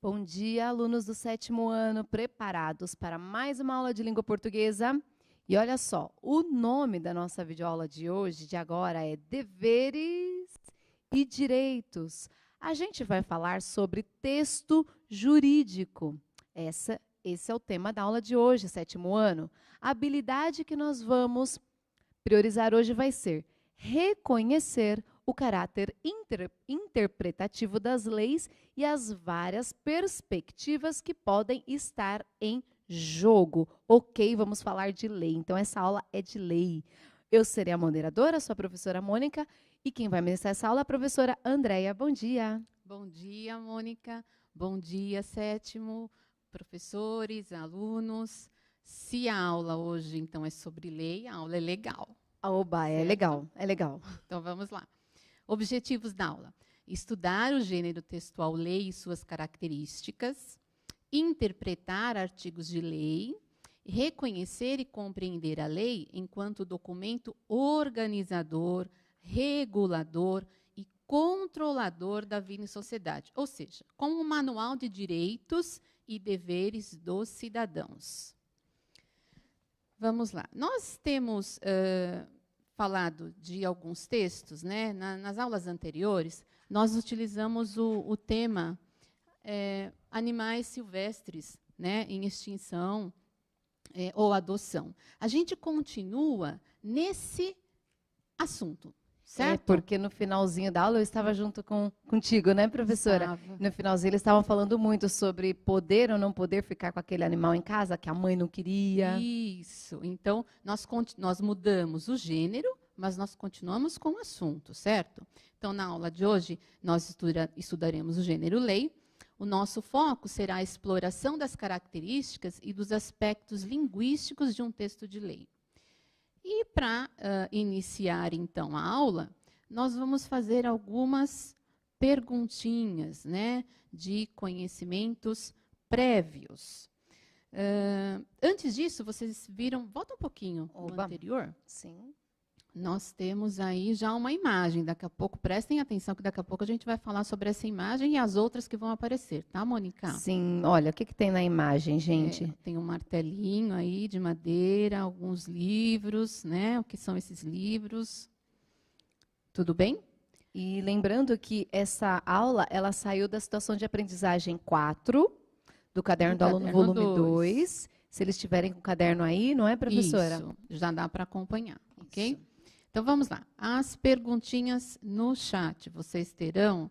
Bom dia, alunos do 7º ano, preparados para mais uma aula de língua portuguesa? E olha só, o nome da nossa videoaula de hoje, de agora, é Deveres e Direitos. A gente vai falar sobre texto jurídico. Esse é o tema da aula de hoje, 7º ano. A habilidade que nós vamos priorizar hoje vai ser reconhecer o caráter interpretativo das leis e as várias perspectivas que podem estar em jogo. Ok, vamos falar de lei. Então, essa aula é de lei. Eu serei a moderadora, sou a professora Mônica, e quem vai ministrar essa aula é a professora Andréia. Bom dia. Bom dia, Mônica. Bom dia, 7º, professores, alunos. Se a aula hoje, então, é sobre lei, a aula é legal. Oba, é certo? legal, é legal. Então, vamos lá. Objetivos da aula: estudar o gênero textual lei e suas características, interpretar artigos de lei, reconhecer e compreender a lei enquanto documento organizador, regulador e controlador da vida em sociedade, ou seja, como um manual de direitos e deveres dos cidadãos. Vamos lá. Nós temos falado de alguns textos, né? Nas aulas anteriores, nós utilizamos o tema animais silvestres, né, em extinção ou adoção. A gente continua nesse assunto, certo? Porque no finalzinho da aula eu estava junto contigo, né, professora? Estava. No finalzinho eles estavam falando muito sobre poder ou não poder ficar com aquele animal em casa, que a mãe não queria. Isso. Então, nós mudamos o gênero, mas nós continuamos com o assunto, certo? Então, na aula de hoje, nós estudaremos o gênero lei. O nosso foco será a exploração das características e dos aspectos linguísticos de um texto de lei. E para iniciar, então, a aula, nós vamos fazer algumas perguntinhas, né, de conhecimentos prévios. Antes disso, vocês viram, volta um pouquinho no anterior. Sim. Nós temos aí já uma imagem. Daqui a pouco, prestem atenção, que daqui a pouco a gente vai falar sobre essa imagem e as outras que vão aparecer, tá, Mônica? Sim, olha, o que tem na imagem, gente? Tem um martelinho aí de madeira, alguns livros, né? O que são esses livros? Tudo bem? E lembrando que essa aula, ela saiu da situação de aprendizagem 4, do caderno do aluno volume 2. Se eles tiverem com o caderno aí, não é, professora? Isso, já dá para acompanhar, ok? Isso. Então, vamos lá. As perguntinhas no chat. Vocês terão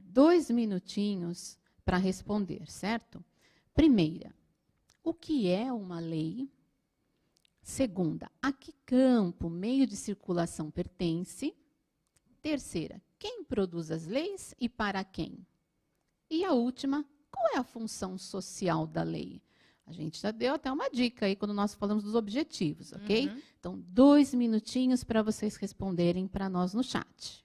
2 minutinhos para responder, certo? Primeira, o que é uma lei? Segunda, a que campo, meio de circulação pertence? Terceira, quem produz as leis e para quem? E a última, qual é a função social da lei? A gente já deu até uma dica aí quando nós falamos dos objetivos, ok? Uhum. Então, 2 minutinhos para vocês responderem para nós no chat.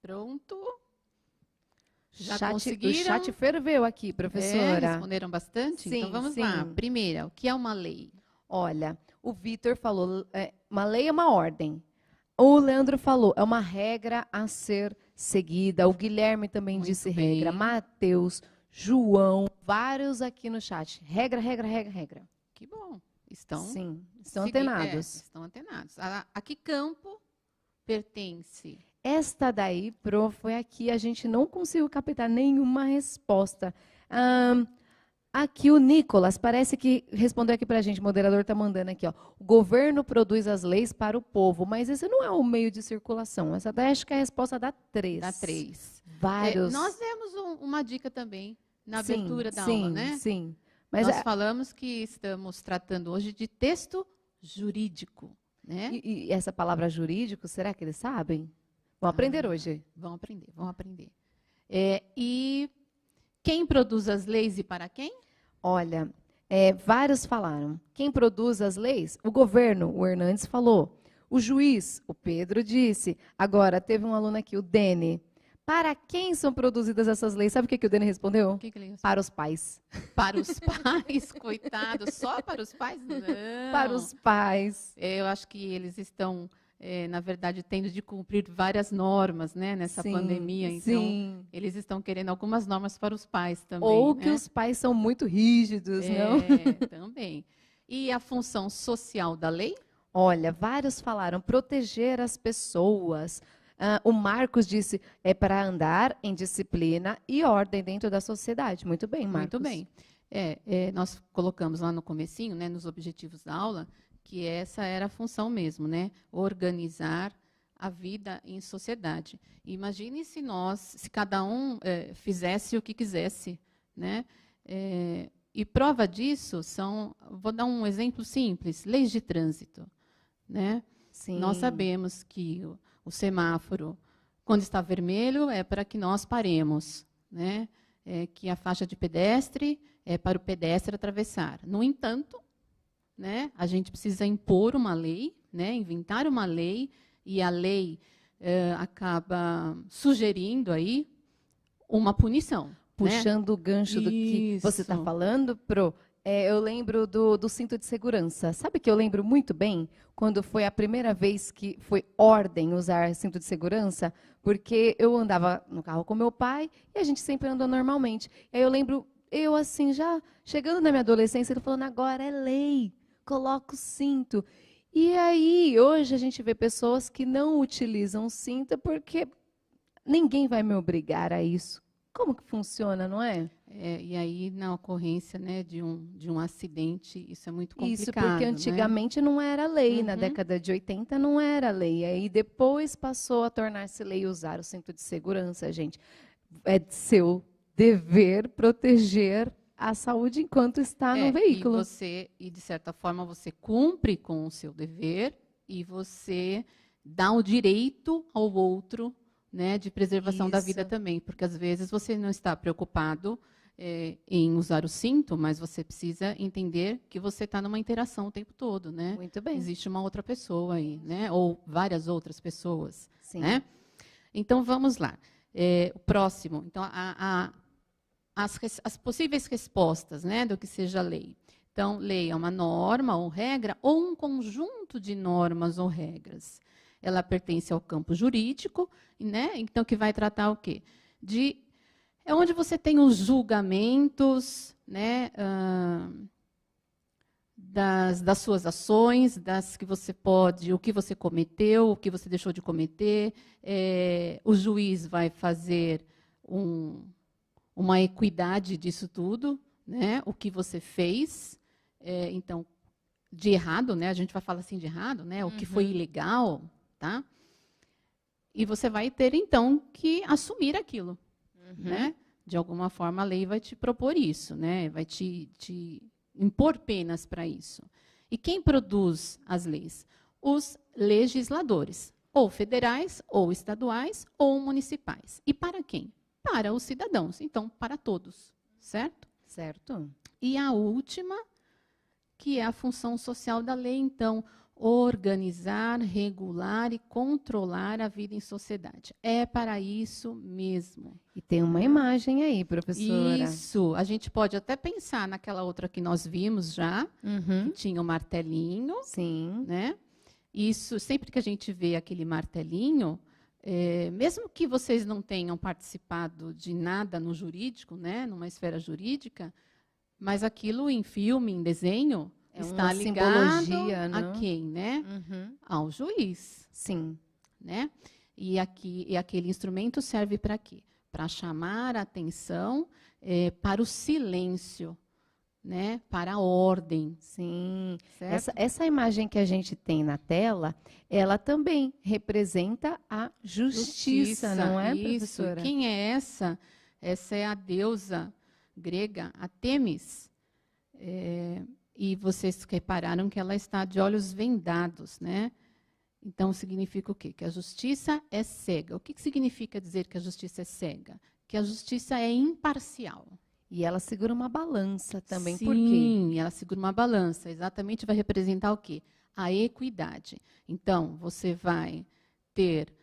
Pronto. Já O conseguiram? chat ferveu aqui, professora. Responderam bastante? Sim, Então vamos sim. lá. Primeira, o que é uma lei? Olha, o Vitor falou, uma lei é uma ordem. O Leandro falou, é uma regra a ser seguida. O Guilherme também Muito disse bem. regra. Mateus, João, vários aqui no chat. Regra, regra, regra, regra. Que bom. Estão, Sim, estão segui- antenados. estão antenados. A que campo pertence? Esta daí, Pro, foi aqui. A gente não conseguiu captar nenhuma resposta. Aqui o Nicolas, parece que respondeu aqui para a gente, o moderador está mandando aqui, ó. O governo produz as leis para o povo, mas esse não é o meio de circulação. Essa daí acho que é a resposta da 3. Da 3. Vários. Nós demos uma dica também na Sim, abertura da sim, aula, né? Sim, mas Nós falamos que estamos tratando hoje de texto jurídico, né? e essa palavra jurídico, será que eles sabem? Vão aprender hoje. Vão aprender, vão aprender. E quem produz as leis e para quem? Olha, vários falaram. Quem produz as leis? O governo, o Hernandes falou. O juiz, o Pedro disse. Agora, teve um aluno aqui, o Dene. Para quem são produzidas essas leis? Sabe o que o Dene respondeu? O que ele respondeu? Para os pais. Para os pais, coitado. Só para os pais? Não. Para os pais. Eu acho que eles estão, na verdade, tendo de cumprir várias normas, né, nessa pandemia. Então, eles estão querendo algumas normas para os pais também. Ou né? que os pais são muito rígidos, não? Também. E a função social da lei? Olha, vários falaram proteger as pessoas. O Marcos disse, é para andar em disciplina e ordem dentro da sociedade. Muito bem, Marcos. Muito bem. Nós colocamos lá no comecinho, né, nos objetivos da aula, que essa era a função mesmo, né? Organizar a vida em sociedade. Imagine se cada um fizesse o que quisesse, né? E prova disso vou dar um exemplo simples, leis de trânsito, né? Sim. Nós sabemos que o semáforo, quando está vermelho, é para que nós paremos, né? Que a faixa de pedestre é para o pedestre atravessar. No entanto, né, a gente precisa impor uma lei, né, inventar uma lei, e a lei acaba sugerindo aí uma punição. Puxando o gancho do que você está falando, Pro, eu lembro do cinto de segurança. Sabe que eu lembro muito bem quando foi a primeira vez que foi ordem usar cinto de segurança? Porque eu andava no carro com meu pai e a gente sempre andou normalmente. E aí eu lembro, eu assim, já chegando na minha adolescência, ele falando, agora é lei, coloca o cinto. E aí, hoje a gente vê pessoas que não utilizam o cinto porque ninguém vai me obrigar a isso. Como que funciona, não é? E aí, na ocorrência, né, de um acidente, isso é muito complicado. Isso porque antigamente, né, não era lei, na década de 80 não era lei. Aí depois passou a tornar-se lei usar o cinto de segurança, gente. É seu dever proteger a saúde enquanto está no veículo. E de certa forma, você cumpre com o seu dever e você dá o direito ao outro, né, de preservação da vida também, porque às vezes você não está preocupado em usar o cinto, mas você precisa entender que você está numa interação o tempo todo, né? Muito bem. Existe uma outra pessoa aí, né? Ou várias outras pessoas, sim, né? Então vamos lá. O próximo. Então as possíveis respostas, né, do que seja lei. Então, lei é uma norma ou regra ou um conjunto de normas ou regras. Ela pertence ao campo jurídico, né? Então, que vai tratar o quê? É onde você tem os julgamentos, né, das suas ações, das que você pode, o que você cometeu, o que você deixou de cometer. O juiz vai fazer uma equidade disso tudo, né? O que você fez, então, de errado, né? A gente vai falar assim de errado, né? O que foi ilegal, tá? E você vai ter, então, que assumir aquilo, né? De alguma forma, a lei vai te propor isso, né? Vai te impor penas para isso. E quem produz as leis? Os legisladores, ou federais, ou estaduais, ou municipais. E para quem? Para os cidadãos, então, para todos, certo? Certo. E a última, que é a função social da lei, então, organizar, regular e controlar a vida em sociedade. É para isso mesmo. E tem uma imagem aí, professora. Isso. A gente pode até pensar naquela outra que nós vimos já, que tinha o martelinho. Sim. Né? Isso, sempre que a gente vê aquele martelinho, mesmo que vocês não tenham participado de nada no jurídico, né, numa esfera jurídica, mas aquilo em filme, em desenho, está ligado a quem, né? Ao juiz. Sim. Né? E aquele instrumento serve para quê? Para chamar a atenção para o silêncio, né? Para a ordem. Sim. Essa imagem que a gente tem na tela, ela também representa a justiça, não é, professora? Isso. Quem é essa? Essa é a deusa grega Artemis. E vocês repararam que ela está de olhos vendados, né? Então, significa o quê? Que a justiça é cega. O que significa dizer que a justiça é cega? Que a justiça é imparcial. E ela segura uma balança também, Sim, por quê? Sim, ela segura uma balança. Exatamente vai representar o quê? A equidade. Então, você vai ter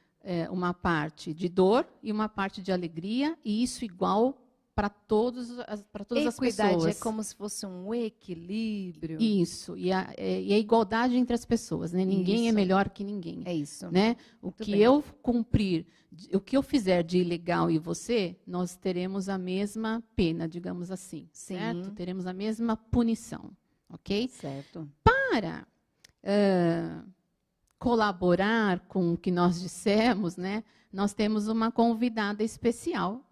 uma parte de dor e uma parte de alegria, e isso igual para todas as pessoas. Equidade é como se fosse um equilíbrio. Isso, e a igualdade entre as pessoas, né? Ninguém é melhor que ninguém. É isso. Né? O que eu cumprir, o que eu fizer de ilegal e você, nós teremos a mesma pena, digamos assim. Sim. Certo? Teremos a mesma punição. Ok? Certo. Para colaborar com o que nós dissemos, né? Nós temos uma convidada especial,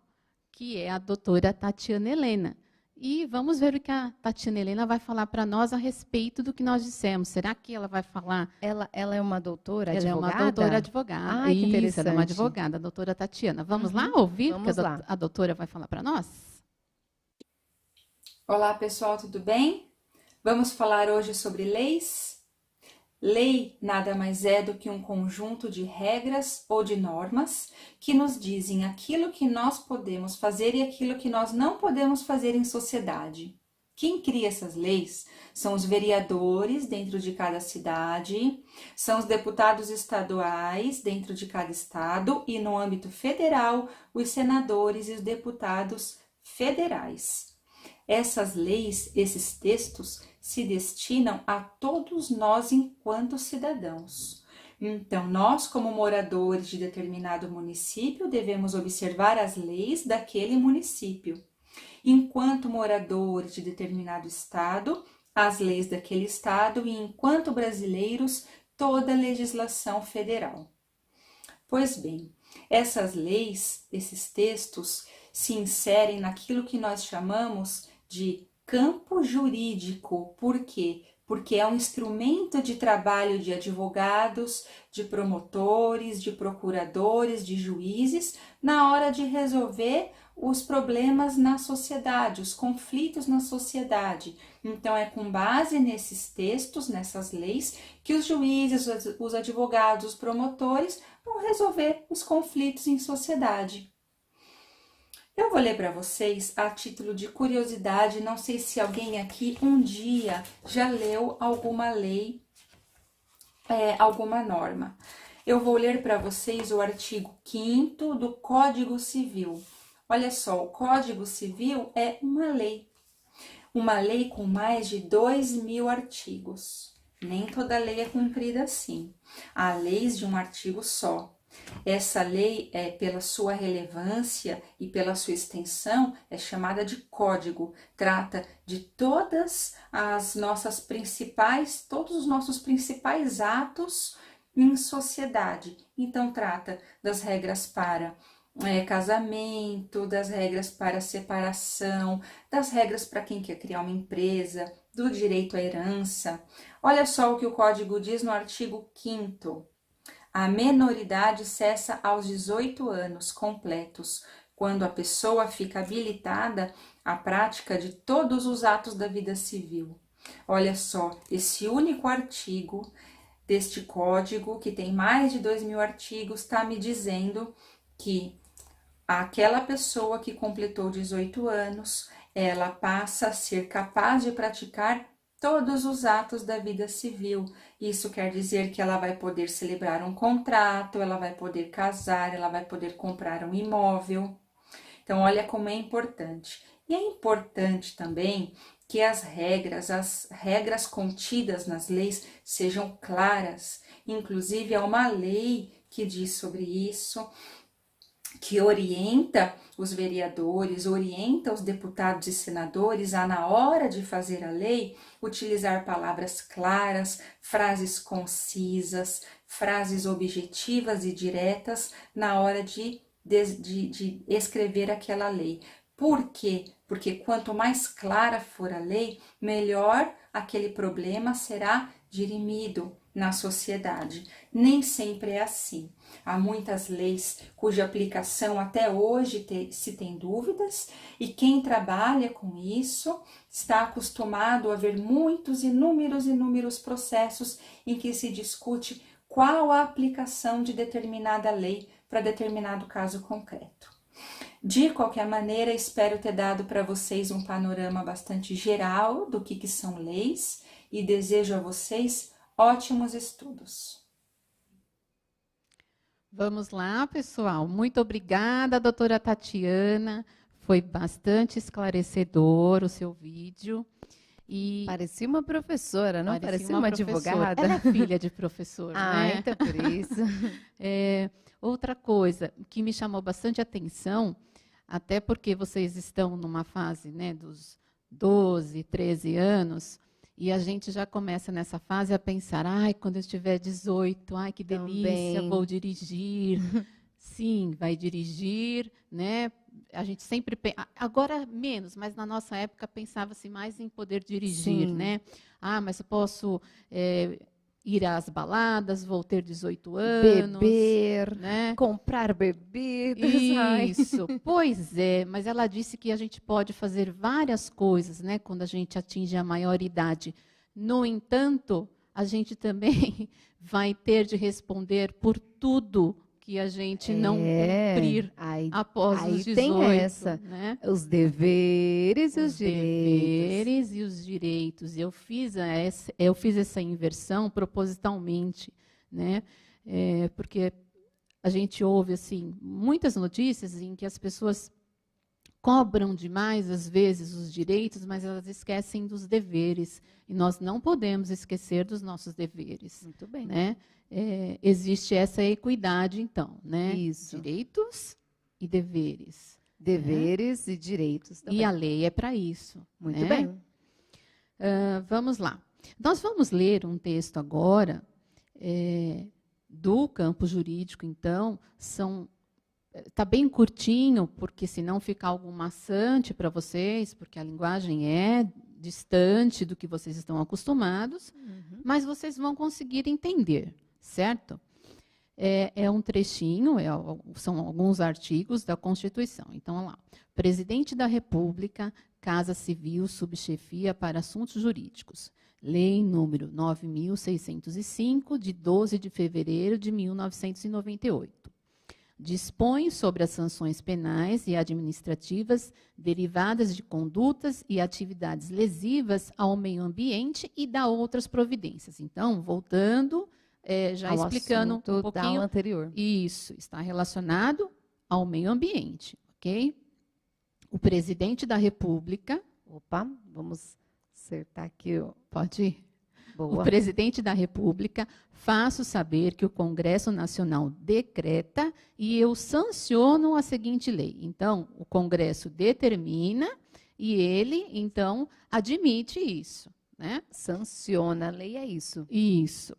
que é a doutora Tatiana Helena. E vamos ver o que a Tatiana Helena vai falar para nós a respeito do que nós dissemos. Será que ela vai falar? Ela é uma doutora advogada? Ela é uma doutora advogada. Ah, que interessante. Ela é uma advogada, a doutora Tatiana. Vamos lá ouvir o que a doutora vai falar para nós? Olá, pessoal, tudo bem? Vamos falar hoje sobre leis? Lei nada mais é do que um conjunto de regras ou de normas que nos dizem aquilo que nós podemos fazer e aquilo que nós não podemos fazer em sociedade. Quem cria essas leis são os vereadores dentro de cada cidade, são os deputados estaduais dentro de cada estado e no âmbito federal, os senadores e os deputados federais. Essas leis, esses textos, se destinam a todos nós enquanto cidadãos. Então, nós, como moradores de determinado município, devemos observar as leis daquele município. Enquanto moradores de determinado estado, as leis daquele estado e, enquanto brasileiros, toda a legislação federal. Pois bem, essas leis, esses textos, se inserem naquilo que nós chamamos de campo jurídico. Por quê? Porque é um instrumento de trabalho de advogados, de promotores, de procuradores, de juízes, na hora de resolver os problemas na sociedade, os conflitos na sociedade. Então, é com base nesses textos, nessas leis, que os juízes, os advogados, os promotores vão resolver os conflitos em sociedade. Eu vou ler para vocês a título de curiosidade, não sei se alguém aqui um dia já leu alguma lei, alguma norma. Eu vou ler para vocês o artigo 5º do Código Civil. Olha só, o Código Civil é uma lei com mais de 2.000 artigos. Nem toda lei é cumprida assim. Há leis de um artigo só. Essa lei, pela sua relevância e pela sua extensão, é chamada de código. Trata de todos os nossos principais atos em sociedade. Então, trata das regras para casamento, das regras para separação, das regras para quem quer criar uma empresa, do direito à herança. Olha só o que o código diz no artigo 5º. A menoridade cessa aos 18 anos completos, quando a pessoa fica habilitada à prática de todos os atos da vida civil. Olha só, esse único artigo deste código, que tem mais de 2.000 artigos, está me dizendo que aquela pessoa que completou 18 anos, ela passa a ser capaz de praticar todos os atos da vida civil. Isso quer dizer que ela vai poder celebrar um contrato, ela vai poder casar, ela vai poder comprar um imóvel. Então, olha como é importante. E é importante também que as regras contidas nas leis sejam claras. Inclusive, há uma lei que diz sobre isso, que orienta os vereadores, orienta os deputados e senadores a, na hora de fazer a lei, utilizar palavras claras, frases concisas, frases objetivas e diretas na hora de escrever aquela lei. Por quê? Porque quanto mais clara for a lei, melhor aquele problema será dirimido na sociedade. Nem sempre é assim. Há muitas leis cuja aplicação até hoje se tem dúvidas, e quem trabalha com isso está acostumado a ver inúmeros processos em que se discute qual a aplicação de determinada lei para determinado caso concreto. De qualquer maneira, espero ter dado para vocês um panorama bastante geral do que são leis e desejo a vocês ótimos estudos. Vamos lá, pessoal. Muito obrigada, doutora Tatiana. Foi bastante esclarecedor o seu vídeo. E parecia uma professora, não? Parecia uma advogada. Ela é filha de professor, né? Então por isso. Outra coisa que me chamou bastante atenção, até porque vocês estão numa fase, né, dos 12, 13 anos, e a gente já começa nessa fase a pensar, quando eu tiver 18, que delícia, vou dirigir. Sim, vai dirigir, né? A gente sempre agora menos, mas na nossa época pensava-se mais em poder dirigir, né? Mas eu posso ir às baladas, vou ter 18 anos. Beber, né? Comprar bebidas. Isso, pois é, mas ela disse que a gente pode fazer várias coisas, né, quando a gente atinge a maioridade. No entanto, a gente também vai ter de responder por tudo que a gente não cumprir após os 18. Tem essa, né? Os deveres e os direitos. E os direitos. Eu fiz essa inversão propositalmente, né? Porque a gente ouve assim, muitas notícias em que as pessoas cobram demais, às vezes, os direitos, mas elas esquecem dos deveres. E nós não podemos esquecer dos nossos deveres. Muito bem. Né? Existe essa equidade, então, né? Isso. Direitos e deveres. Deveres e direitos também. E a lei é para isso. Muito né? bem. Vamos lá. Nós vamos ler um texto agora do campo jurídico, então, está bem curtinho, porque senão fica algo maçante para vocês, porque a linguagem é distante do que vocês estão acostumados, mas vocês vão conseguir entender, certo? É um trechinho, são alguns artigos da Constituição. Então, olha lá. Presidente da República, Casa Civil, Subchefia para Assuntos Jurídicos. Lei número 9.605, de 12 de fevereiro de 1998. Dispõe sobre as sanções penais e administrativas derivadas de condutas e atividades lesivas ao meio ambiente e dá outras providências. Então, voltando, já explicando um pouquinho. Anterior. Isso, está relacionado ao meio ambiente, ok? O presidente da República... Opa, vamos acertar aqui. Pode ir? Boa. O presidente da República, faço saber que o Congresso Nacional decreta e eu sanciono a seguinte lei. Então, o Congresso determina e ele, então, admite isso. Né? Sanciona a lei, é isso. Isso.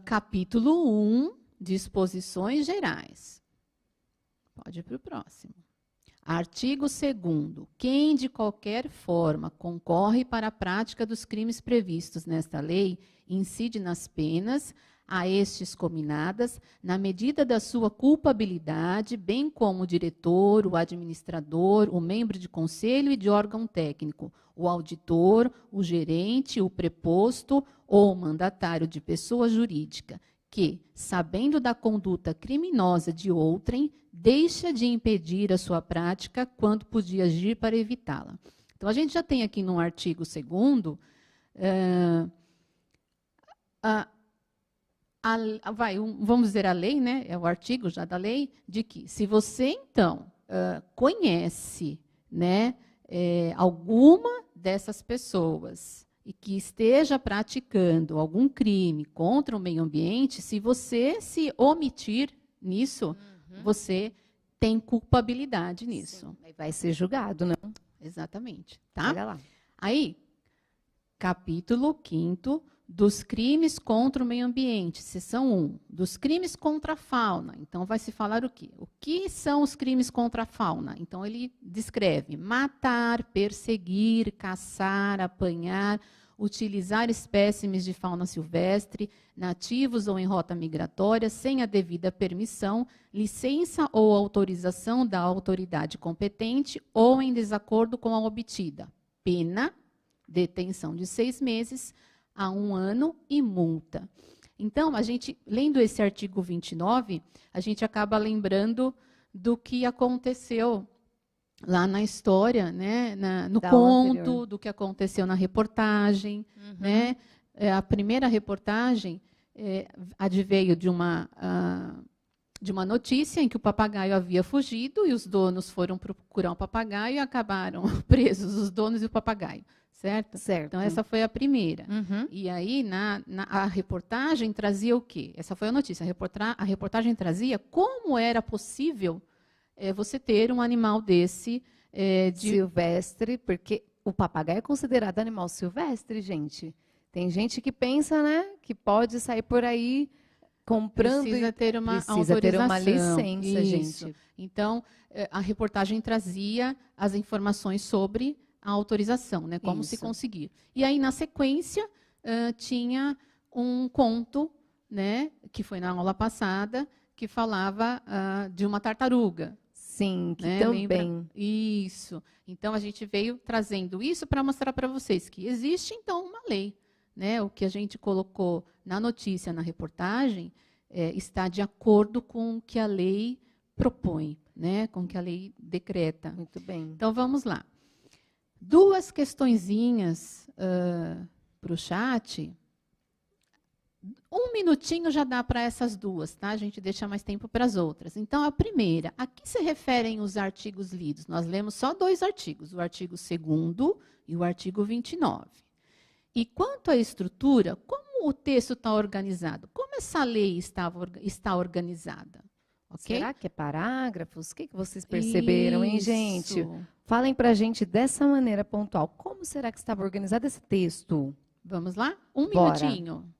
Capítulo 1, disposições gerais. Pode ir para o próximo. Artigo 2º. Quem de qualquer forma concorre para a prática dos crimes previstos nesta lei incide nas penas a estes cominadas na medida da sua culpabilidade, bem como o diretor, o administrador, o membro de conselho e de órgão técnico, o auditor, o gerente, o preposto ou o mandatário de pessoa jurídica, que, sabendo da conduta criminosa de outrem, deixa de impedir a sua prática quando podia agir para evitá-la. Então, a gente já tem aqui no artigo 2º Vamos dizer a lei, né? É o artigo já da lei, de que se você, então, conhece, né, alguma dessas pessoas e que esteja praticando algum crime contra o meio ambiente, se você se omitir nisso, você tem culpabilidade nisso. Sim, aí vai ser julgado, né? Exatamente. Tá? Olha lá. Aí, capítulo 5º dos crimes contra o meio ambiente, seção 1, dos crimes contra a fauna. Então, vai se falar o quê? O que são os crimes contra a fauna? Então, ele descreve matar, perseguir, caçar, apanhar, utilizar espécimes de fauna silvestre, nativos ou em rota migratória, sem a devida permissão, licença ou autorização da autoridade competente ou em desacordo com a obtida. Pena, detenção de 6 meses a 1 ano e multa. Então, a gente, lendo esse artigo 29, a gente acaba lembrando do que aconteceu lá na história, né, no conto, anterior, do que aconteceu na reportagem. Né? A primeira reportagem adveio de uma notícia em que o papagaio havia fugido e os donos foram procurar o papagaio e acabaram presos, os donos e o papagaio. Certo? Certo. Então, essa foi a primeira. E aí, a reportagem trazia o quê? Essa foi a notícia. A reportagem trazia como era possível você ter um animal desse... silvestre, porque o papagaio é considerado animal silvestre, gente. Tem gente que pensa, né, que pode sair por aí comprando... Precisa ter uma precisa ter uma autorização. licença, Isso. gente. Então, a reportagem trazia as informações sobre a autorização, né? Como se conseguir. E aí, na sequência, tinha um conto, né? Que foi na aula passada, que falava de uma tartaruga. Sim, que né? também. Lembra? Isso. Então, a gente veio trazendo isso para mostrar para vocês que existe, então, uma lei. Né? O que a gente colocou na notícia, na reportagem, está de acordo com o que a lei propõe, né? Com o que a lei decreta. Muito bem. Então, vamos lá. 2 questõezinhas para o chat. 1 minutinho já dá para essas 2, tá? A gente deixa mais tempo para as outras. Então, a primeira, a que se referem os artigos lidos? Nós lemos só 2 artigos, o artigo 2º e o artigo 29. E quanto à estrutura, como o texto está organizado? Como essa lei está organizada? Okay? Será que é parágrafos? O que vocês perceberam, hein, gente? Isso. Falem para a gente dessa maneira pontual. Como será que estava organizado esse texto? Vamos lá? 1 Bora. minutinho.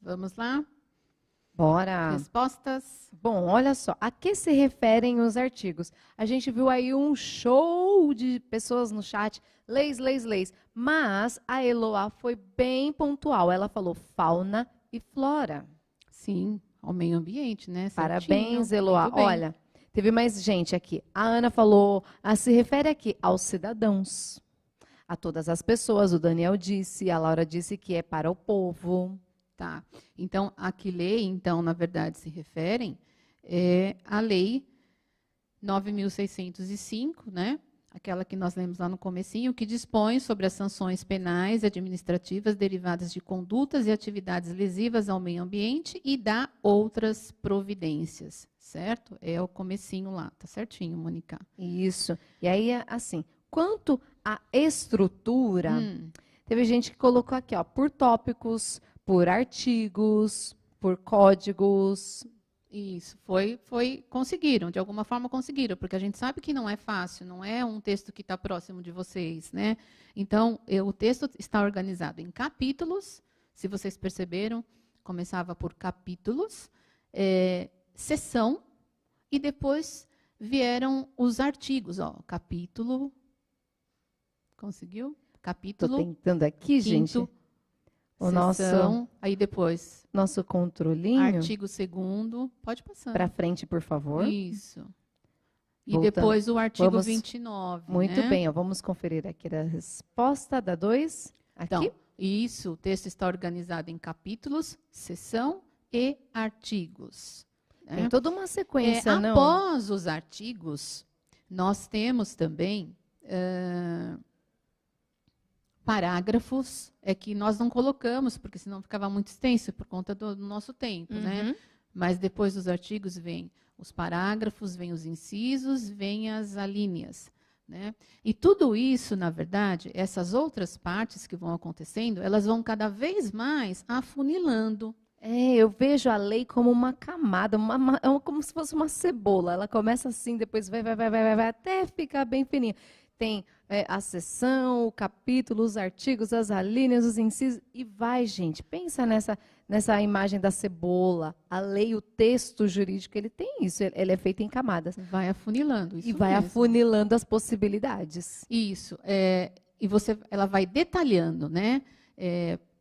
Vamos lá? Bora. Respostas? Bom, olha só, a que se referem os artigos? A gente viu aí um show de pessoas no chat, leis, leis, leis. Mas a Eloá foi bem pontual. Ela falou fauna e flora. Sim, ao meio ambiente, né? Parabéns, Eloá. Olha, teve mais gente aqui. A Ana falou, se refere aqui aos cidadãos, a todas as pessoas. O Daniel disse, a Laura disse que é para o povo. Tá. Então, a que lei, então, na verdade, se referem é a Lei 9.605, né? Aquela que nós lemos lá no comecinho, que dispõe sobre as sanções penais e administrativas derivadas de condutas e atividades lesivas ao meio ambiente e dá outras providências, certo? É o comecinho lá, tá certinho, Mônica? Isso. E aí, assim, quanto à estrutura... Teve gente que colocou aqui, ó, por tópicos, por artigos, por códigos. Isso, conseguiram, de alguma forma conseguiram, porque a gente sabe que não é fácil, não é um texto que está próximo de vocês, né? Então, o texto está organizado em capítulos, se vocês perceberam, começava por capítulos, seção, e depois vieram os artigos, ó, capítulo, conseguiu? Capítulo. Estou tentando aqui, gente. O Seção, aí depois. Nosso controlinho. Artigo 2º, pode passar. Para frente, por favor. Isso. E Voltando. depois o artigo Vamos, 29. Muito né? bem, ó, vamos conferir aqui a resposta da 2. Aqui. Então, isso, o texto está organizado em capítulos, seção e artigos. Tem toda uma sequência, não? Após os artigos, nós temos também parágrafos, que nós não colocamos, porque senão ficava muito extenso por conta do nosso tempo, né? Mas depois dos artigos vem os parágrafos, vem os incisos, vem as alíneas, né? E tudo isso, na verdade, essas outras partes que vão acontecendo, elas vão cada vez mais afunilando. Eu vejo a lei como uma camada, como se fosse uma cebola. Ela começa assim, depois vai até ficar bem fininha. Tem a seção, o capítulo, os artigos, as alíneas, os incisos, e vai, gente. Pensa nessa imagem da cebola. A lei, o texto jurídico, ele tem isso, ele é feito em camadas. Vai afunilando, isso E vai mesmo. afunilando as possibilidades. Isso, e ela vai detalhando, né?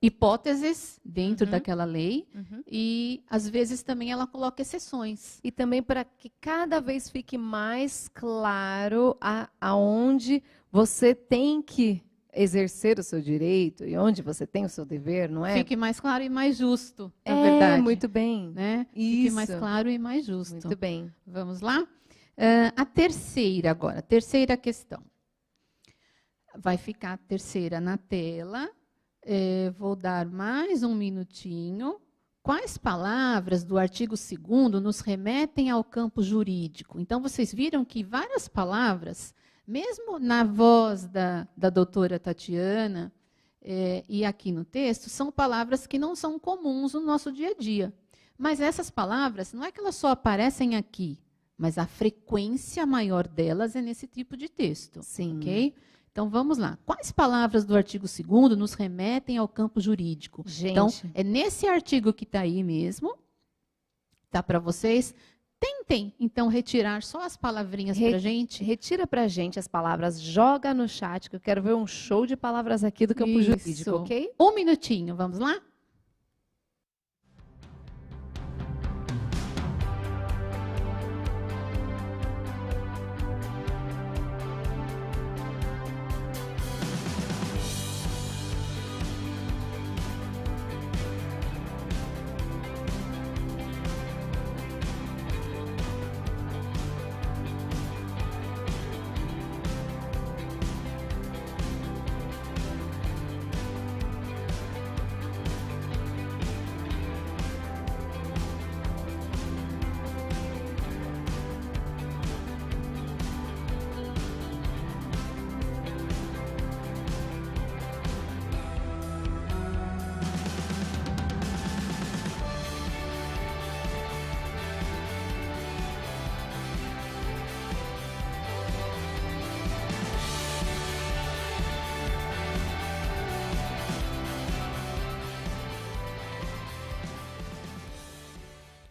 Hipóteses dentro daquela lei e, às vezes, também ela coloca exceções. E também para que cada vez fique mais claro aonde você tem que exercer o seu direito e onde você tem o seu dever, não é? Fique mais claro e mais justo, na verdade. Muito bem. Né? Isso. Fique mais claro e mais justo. Muito bem. Vamos lá? A terceira agora, terceira questão. Vai ficar a terceira na tela. Vou dar mais um minutinho. Quais palavras do artigo 2º nos remetem ao campo jurídico? Então, vocês viram que várias palavras, mesmo na voz da doutora Tatiana e aqui no texto, são palavras que não são comuns no nosso dia a dia. Mas essas palavras, não é que elas só aparecem aqui, mas a frequência maior delas é nesse tipo de texto. Sim. Ok? Então, vamos lá. Quais palavras do artigo 2º nos remetem ao campo jurídico? Gente. Então, é nesse artigo que está aí mesmo, tá para vocês. Tentem, então, retirar só as palavrinhas para a gente. Retira para a gente as palavras, joga no chat, que eu quero ver um show de palavras aqui do campo jurídico, ok? Um minutinho, vamos lá?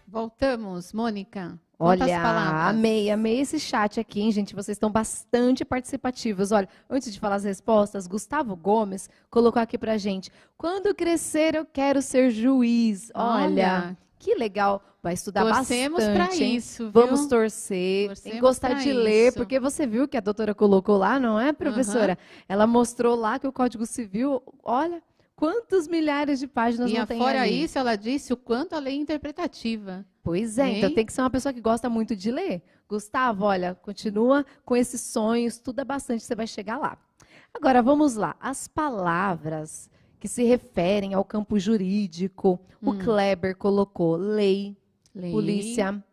Voltamos, Mônica. Quantas Olha, palavras? amei esse chat aqui, hein, gente? Vocês estão bastante participativos. Olha, antes de falar as respostas, Gustavo Gomes colocou aqui pra gente. Quando crescer, eu quero ser juiz. Olha, que legal. Vai estudar Torcemos bastante. para hein? isso, viu? Vamos torcer. Torcemos Tem que gostar pra de ler, isso. porque você viu que a doutora colocou lá, não é, professora? Ela mostrou lá que o Código Civil, olha, quantos milhares de páginas não tem fora ali. isso, ela disse o quanto a lei é interpretativa. Pois é, então Hein? tem que ser uma pessoa que gosta muito de ler. Gustavo, olha, continua com esses sonhos, estuda bastante, você vai chegar lá. Agora, vamos lá. As palavras que se referem ao campo jurídico. O Kleber colocou lei, polícia.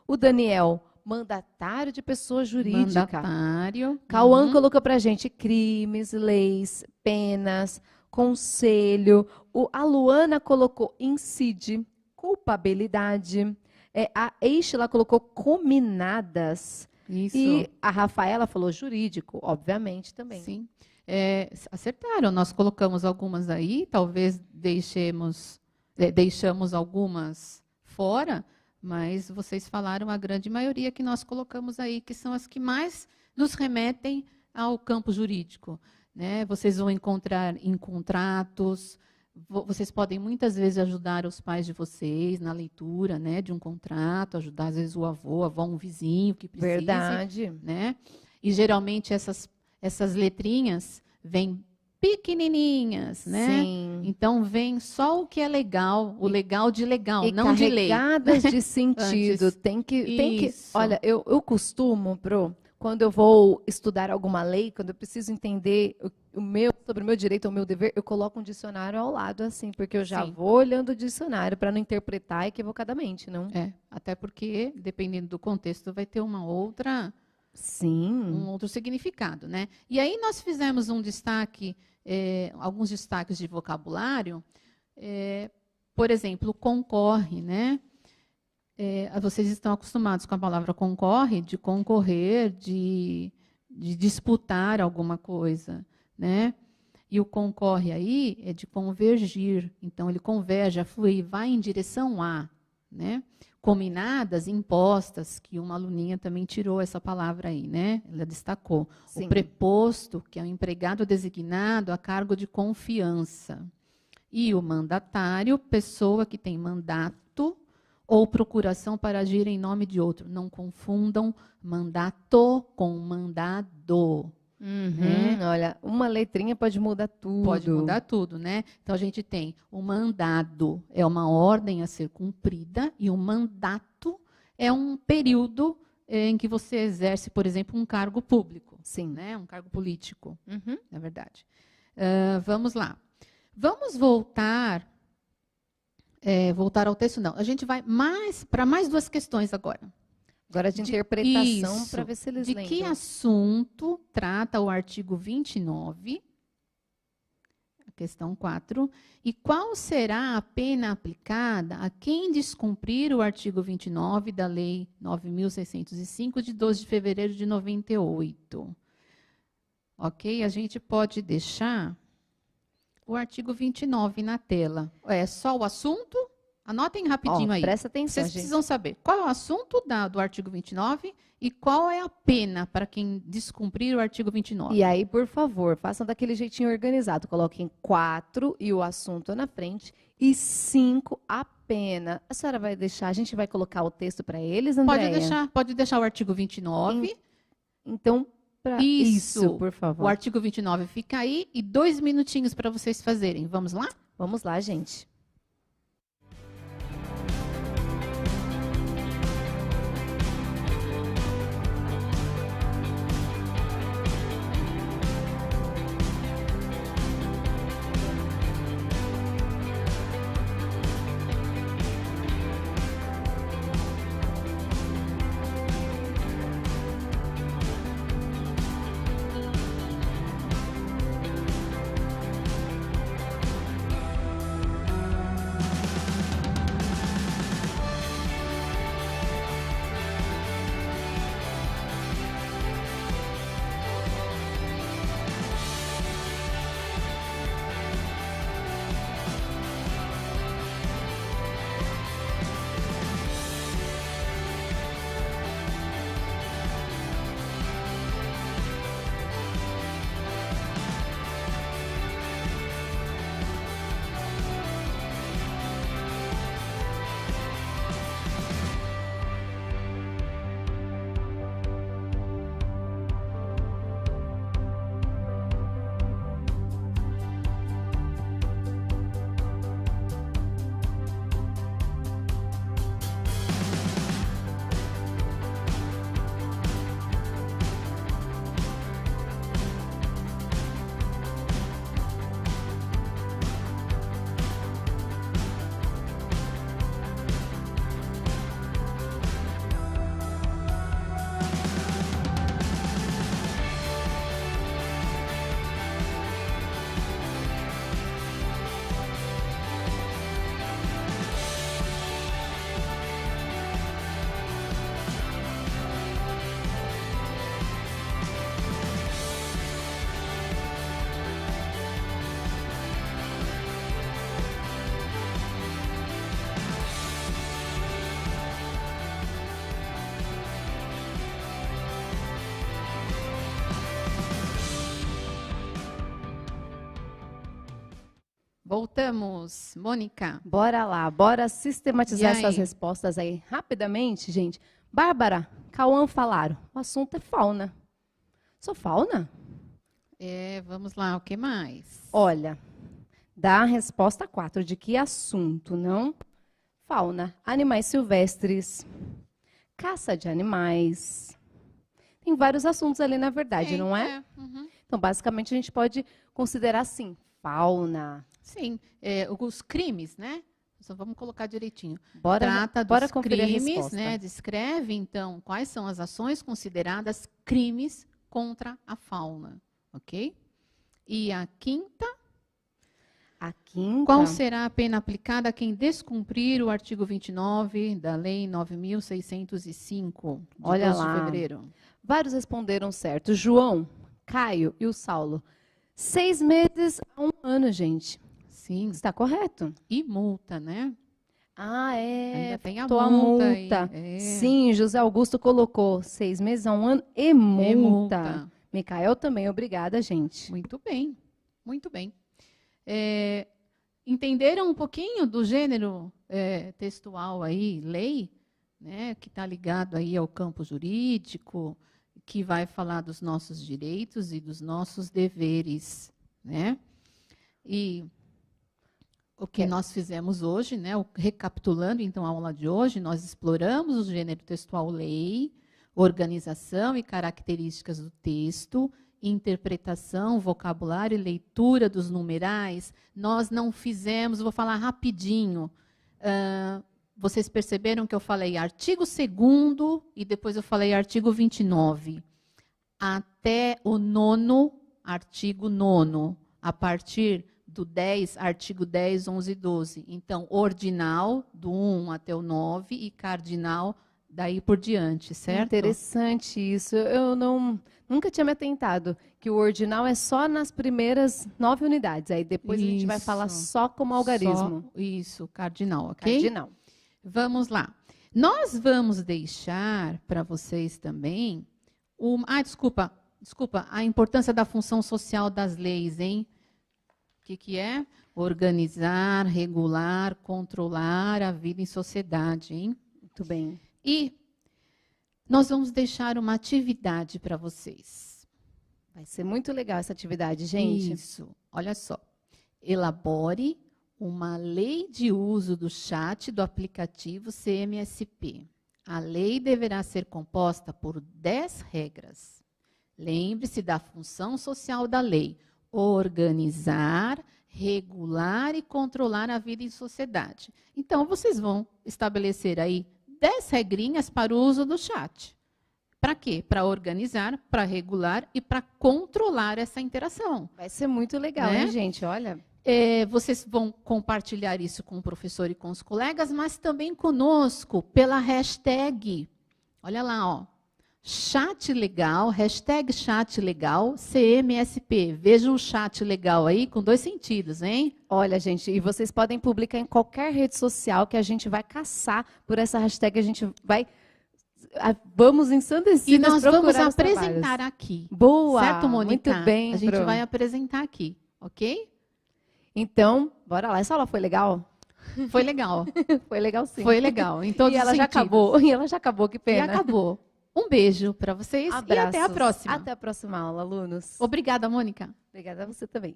O Daniel, mandatário de pessoa jurídica. Mandatário. Cauã colocou pra gente crimes, leis, penas. conselho. A Luana colocou incide, culpabilidade. A Eichla colocou cominadas. Isso. E a Rafaela falou jurídico, obviamente, também. Sim. Acertaram, nós colocamos algumas aí, talvez deixamos algumas fora, mas vocês falaram a grande maioria que nós colocamos aí, que são as que mais nos remetem ao campo jurídico, né? Vocês vão encontrar em contratos, vocês podem muitas vezes ajudar os pais de vocês na leitura, né, de um contrato, ajudar às vezes o avô, a avó, um vizinho que precise. Verdade. Né? E geralmente essas letrinhas vêm pequenininhas, né? Sim. Então vem só o que é legal, o legal de legal, E não de lei. carregadas de sentido. Antes. Tem que. Isso. Olha, eu costumo, quando eu vou estudar alguma lei, quando eu preciso entender sobre o meu direito ou o meu dever, eu coloco um dicionário ao lado, assim, porque eu já Sim. vou olhando o dicionário para não interpretar equivocadamente, não? Até porque, dependendo do contexto, vai ter um outro significado, né? E aí nós fizemos um destaque, alguns destaques de vocabulário, por exemplo, concorre, né? Vocês estão acostumados com a palavra concorre, de concorrer, de disputar alguma coisa, né? E o concorre aí é de convergir. Então, ele converge, flui, vai em direção a, né? Cominadas, impostas, que uma aluninha também tirou essa palavra aí, né? Ela destacou. Sim. O preposto, que é o empregado designado a cargo de confiança. E o mandatário, pessoa que tem mandato ou procuração para agir em nome de outro. Não confundam mandato com mandado. Né? Olha, uma letrinha pode mudar tudo. Pode mudar tudo, né? Então, a gente tem o mandado, é uma ordem a ser cumprida, e o mandato é um período em que você exerce, por exemplo, um cargo público. Sim. Né? Um cargo político, Uhum. na verdade. Vamos lá. Vamos voltar ao texto, não. A gente vai para mais duas questões agora. Agora de interpretação, Isso. para ver se eles De lembram. que assunto trata o artigo 29, a questão 4, e qual será a pena aplicada a quem descumprir o artigo 29 da Lei 9.605, de 12 de fevereiro de 98. Ok? A gente pode deixar o artigo 29 na tela. É só o assunto? Anotem rapidinho aí. Presta atenção, Vocês precisam saber qual é o assunto do artigo 29 e qual é a pena para quem descumprir o artigo 29. E aí, por favor, façam daquele jeitinho organizado. Coloquem 4 e o assunto na frente e 5 a pena. A senhora vai deixar, a gente vai colocar o texto para eles, Andréia? Pode deixar o artigo 29. Então, isso, por favor. O artigo 29 fica aí e 2 minutinhos para vocês fazerem. Vamos lá? Vamos lá, gente. Voltamos. Mônica. Bora lá, bora sistematizar E aí? essas respostas aí rapidamente, gente. Bárbara, Cauã falaram. O assunto é fauna. Sou fauna? Vamos lá, o que mais? Olha, dá a resposta 4. De que assunto, não? Fauna, animais silvestres, caça de animais. Tem vários assuntos ali, na verdade, não é? Uhum. Então, basicamente, a gente pode considerar assim, fauna. Sim, os crimes, né? Só vamos colocar direitinho. Bora Trata dos conferir a crimes, resposta. né? Descreve, então, quais são as ações consideradas crimes contra a fauna, ok? E a quinta, A quinta. qual será a pena aplicada a quem descumprir o artigo 29 da Lei 9.605, de Olha 12 lá. de fevereiro? Vários responderam certo. João, Caio e o Saulo. 6 meses a 1 ano, gente. Sim, Está correto? e multa, né? Ah, Ainda tem a faltou a multa aí. multa. É. Sim, José Augusto colocou 6 meses a 1 ano e E multa. Micael também, obrigada, gente. Muito bem, muito bem. Entenderam um pouquinho do gênero textual aí, lei, né, que está ligado aí ao campo jurídico, que vai falar dos nossos direitos e dos nossos deveres, né? E o que nós fizemos hoje, né, recapitulando então a aula de hoje, nós exploramos o gênero textual lei, organização e características do texto, interpretação, vocabulário e leitura dos numerais. Nós não fizemos, vou falar rapidinho. Vocês perceberam que eu falei artigo 2º e depois eu falei artigo 29. Até o 9º, artigo 9º. A partir do 10, artigo 10, 11 e 12. Então, ordinal, do 1 até o 9, e cardinal, daí por diante, certo? Interessante isso. Eu nunca tinha me atentado que o ordinal é só nas primeiras 9 unidades. Aí depois a gente vai falar Isso. só como algarismo. Isso, cardinal, ok? Cardinal. Vamos lá. Nós vamos deixar para vocês também... desculpa, a importância da função social das leis, hein? O que é? Organizar, regular, controlar a vida em sociedade, hein? Muito bem. E nós vamos deixar uma atividade para vocês. Vai ser muito legal essa atividade, gente. Isso. Olha só. Elabore uma lei de uso do chat do aplicativo CMSP. A lei deverá ser composta por 10 regras. Lembre-se da função social da lei: organizar, regular e controlar a vida em sociedade. Então, vocês vão estabelecer aí 10 regrinhas para o uso do chat. Para quê? Para organizar, para regular e para controlar essa interação. Vai ser muito legal, Né? hein, gente? Olha. Vocês vão compartilhar isso com o professor e com os colegas, mas também conosco, pela hashtag. Olha lá, ó. Chat legal, hashtag chat legal, CMSP. Vejam o chat legal aí com 2 sentidos, hein? Olha, gente, e vocês podem publicar em qualquer rede social que a gente vai caçar por essa hashtag, a gente vai... Vamos ensandecidas E nós vamos procurar os apresentar trabalhos. aqui. Boa! Certo, Mônica? Muito bem, A gente Pro. vai apresentar aqui, ok? Então, bora lá. Essa aula foi legal? Foi legal. Foi legal, sim. Foi legal. Em todos E ela os já sentidos. acabou. E ela já acabou, que E pena. acabou. Um beijo para vocês e até a Abraços. próxima. Até a próxima aula, alunos. Obrigada, Mônica. Obrigada a você também.